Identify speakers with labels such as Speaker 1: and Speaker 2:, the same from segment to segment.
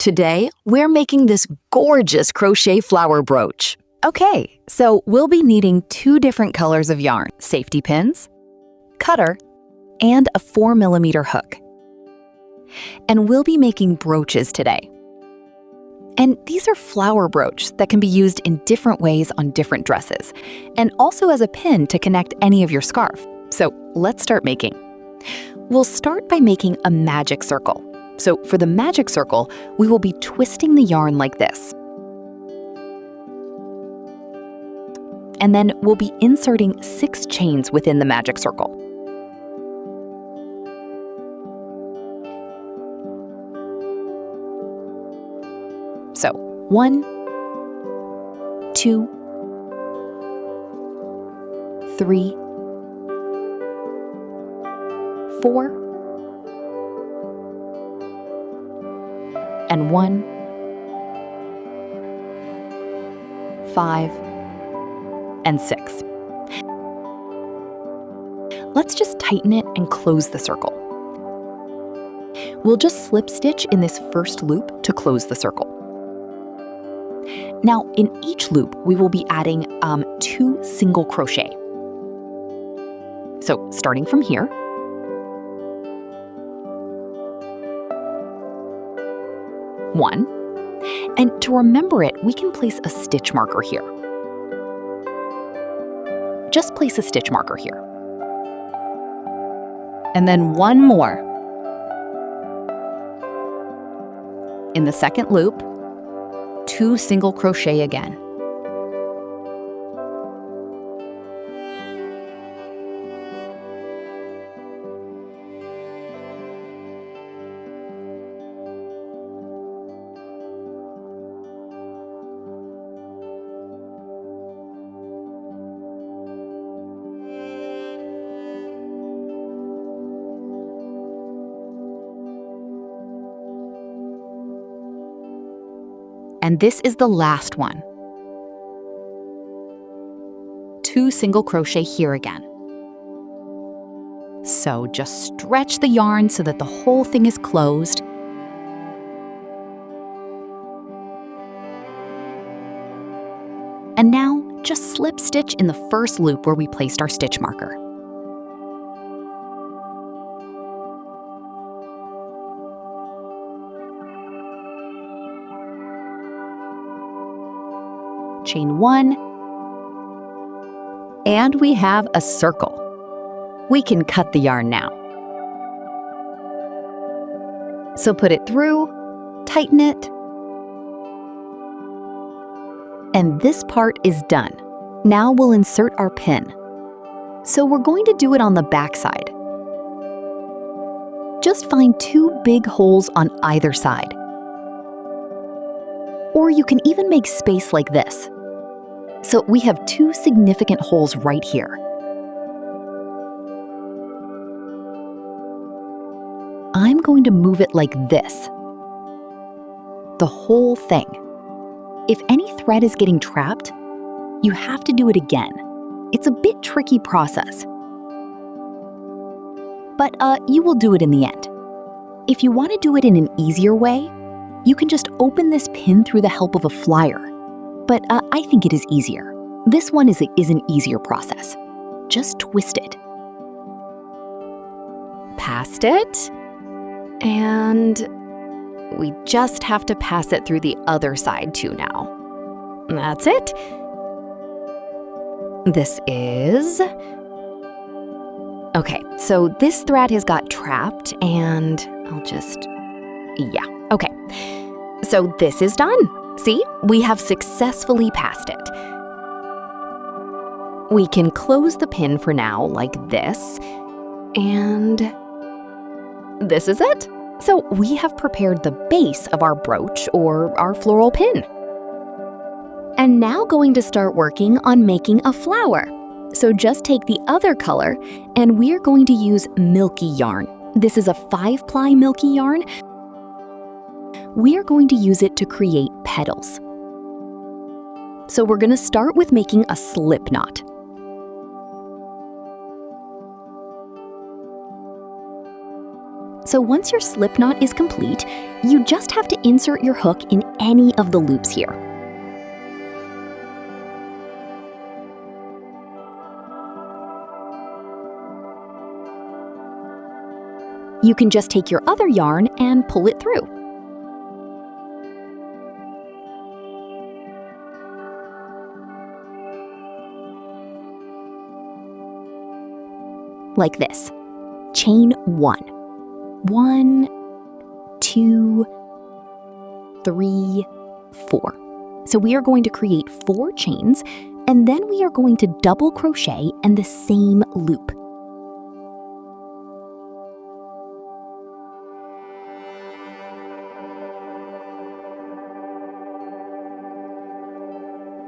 Speaker 1: Today, we're making this gorgeous crochet flower brooch.
Speaker 2: Okay, so we'll be needing 2 different colors of yarn, safety pins, cutter, and a 4mm hook. And we'll be making brooches today. And these are flower brooch that can be used in different ways on different dresses, and also as a pin to connect any of your scarf. So let's start making. We'll start by making a magic circle. So for the magic circle, we will be twisting the yarn like this. And then we'll be inserting 6 chains within the magic circle. So 1, 2, 3, 4, and 1, 5, and 6. Let's just tighten it and close the circle. We'll just slip stitch in this first loop to close the circle. Now, in each loop, we will be adding 2 single crochet. So starting from here, 1, and to remember it, we can place a stitch marker here. Just place a stitch marker here. And then 1 more. In the second loop, 2 single crochet again. And this is the last one. 2 single crochet here again. So just stretch the yarn so that the whole thing is closed. And now just slip stitch in the first loop where we placed our stitch marker. Chain 1, and we have a circle. We can cut the yarn now. So put it through, tighten it, and this part is done. Now we'll insert our pin. So we're going to do it on the back side. Just find 2 big holes on either side. Or you can even make space like this. So we have 2 significant holes right here. I'm going to move it like this. The whole thing. If any thread is getting trapped, you have to do it again. It's a bit tricky process. But you will do it in the end. If you want to do it in an easier way, you can just open this pin through the help of a flyer. But I think it is easier. This one is an easier process. Just twist it. Past it. And we just have to pass it through the other side too now. That's it. This is... Okay, so this thread has got trapped and I'll just... Yeah, okay. So this is done. See, we have successfully passed it. We can close the pin for now like this, and this is it. So we have prepared the base of our brooch or our floral pin. And now going to start working on making a flower. So just take the other color and we're going to use milky yarn. This is a 5-ply milky yarn. We are going to use it to create petals. So we're going to start with making a slip knot. So once your slip knot is complete, you just have to insert your hook in any of the loops here. You can just take your other yarn and pull it through. Like this. Chain 1. 1, 2, 3, 4. So we are going to create 4 chains, and then we are going to double crochet in the same loop.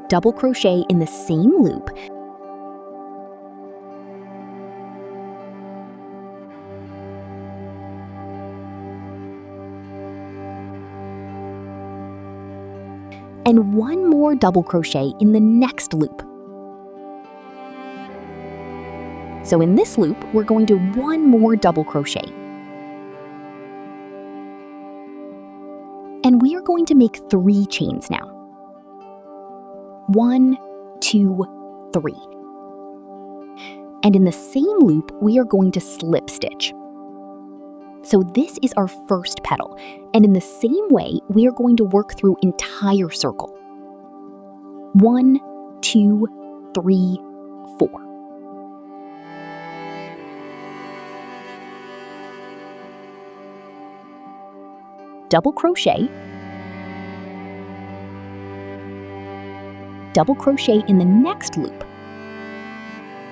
Speaker 2: Double crochet in the same loop, and 1 more double crochet in the next loop. So in this loop, we're going to 1 more double crochet. And we are going to make 3 chains now. 1, 2, 3. And in the same loop, we are going to slip stitch. So this is our first petal, and in the same way, we are going to work through entire circle. 1, 2, 3, 4. Double crochet, double crochet in the next loop.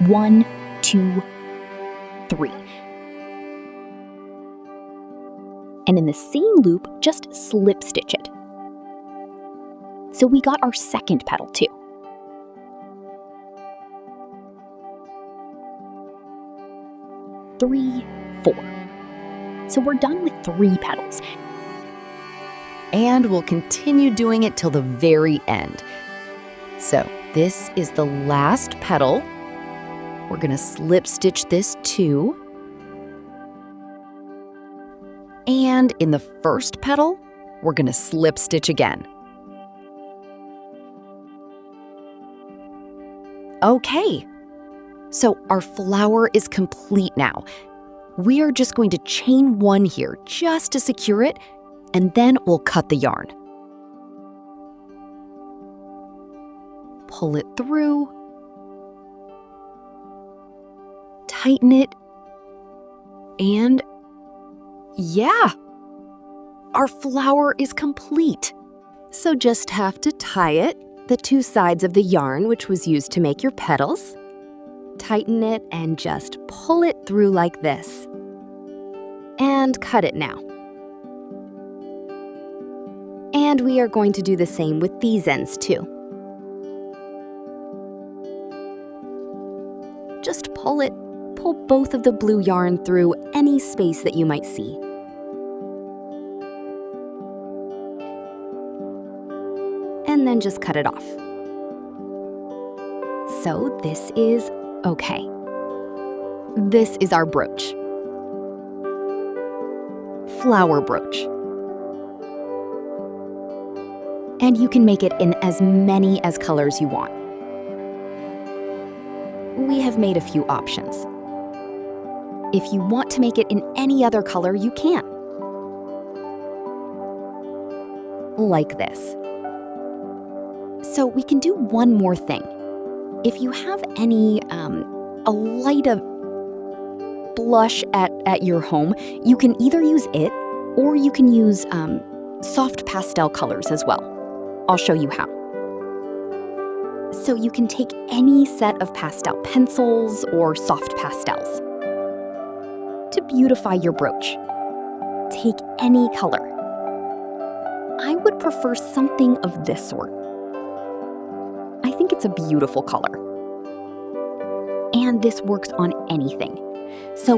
Speaker 2: 1, 2, 3. And in the same loop, just slip stitch it. So we got our second petal too. Three, 4. So we're done with 3 petals.
Speaker 1: And we'll continue doing it till the very end. So this is the last petal. We're gonna slip stitch this too. And in the first petal, we're gonna slip stitch again. Okay, so our flower is complete now. We are just going to chain 1 here just to secure it, and then we'll cut the yarn. Pull it through, tighten it, and yeah, our flower is complete. So just have to tie it, the 2 sides of the yarn which was used to make your petals. Tighten it and just pull it through like this. And cut it now. And we are going to do the same with these ends too. Just pull it. Pull both of the blue yarn through any space that you might see. And then just cut it off. So this is okay. This is our brooch. Flower brooch. And you can make it in as many as colors you want. We have made a few options. If you want to make it in any other color, you can. Like this. So we can do one more thing. If you have any, a light of blush at your home, you can either use it or you can use soft pastel colors as well. I'll show you how. So you can take any set of pastel pencils or soft pastels. To beautify your brooch, take any color. I would prefer something of this sort. I think it's a beautiful color. And this works on anything. So,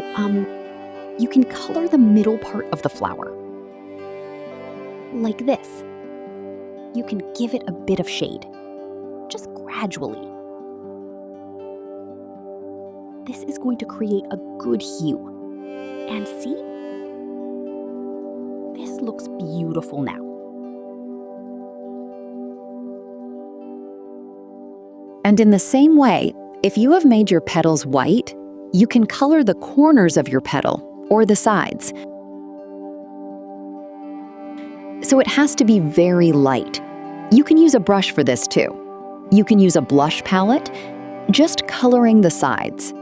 Speaker 1: you can color the middle part of the flower. Like this. You can give it a bit of shade, just gradually. This is going to create a good hue. And see? this looks beautiful now.
Speaker 2: And in the same way, if you have made your petals white, you can color the corners of your petal or the sides. So it has to be very light. You can use a brush for this too. You can use a blush palette, just coloring the sides.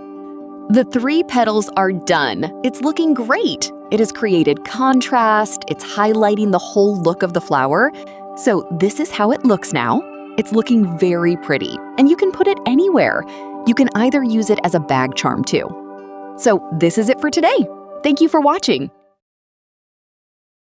Speaker 2: The 3 petals are done. It's looking great. It has created contrast, it's highlighting the whole look of the flower. So this is how it looks now. It's looking very pretty, and you can put it anywhere. You can either use it as a bag charm too. So this is it for today. Thank you for watching.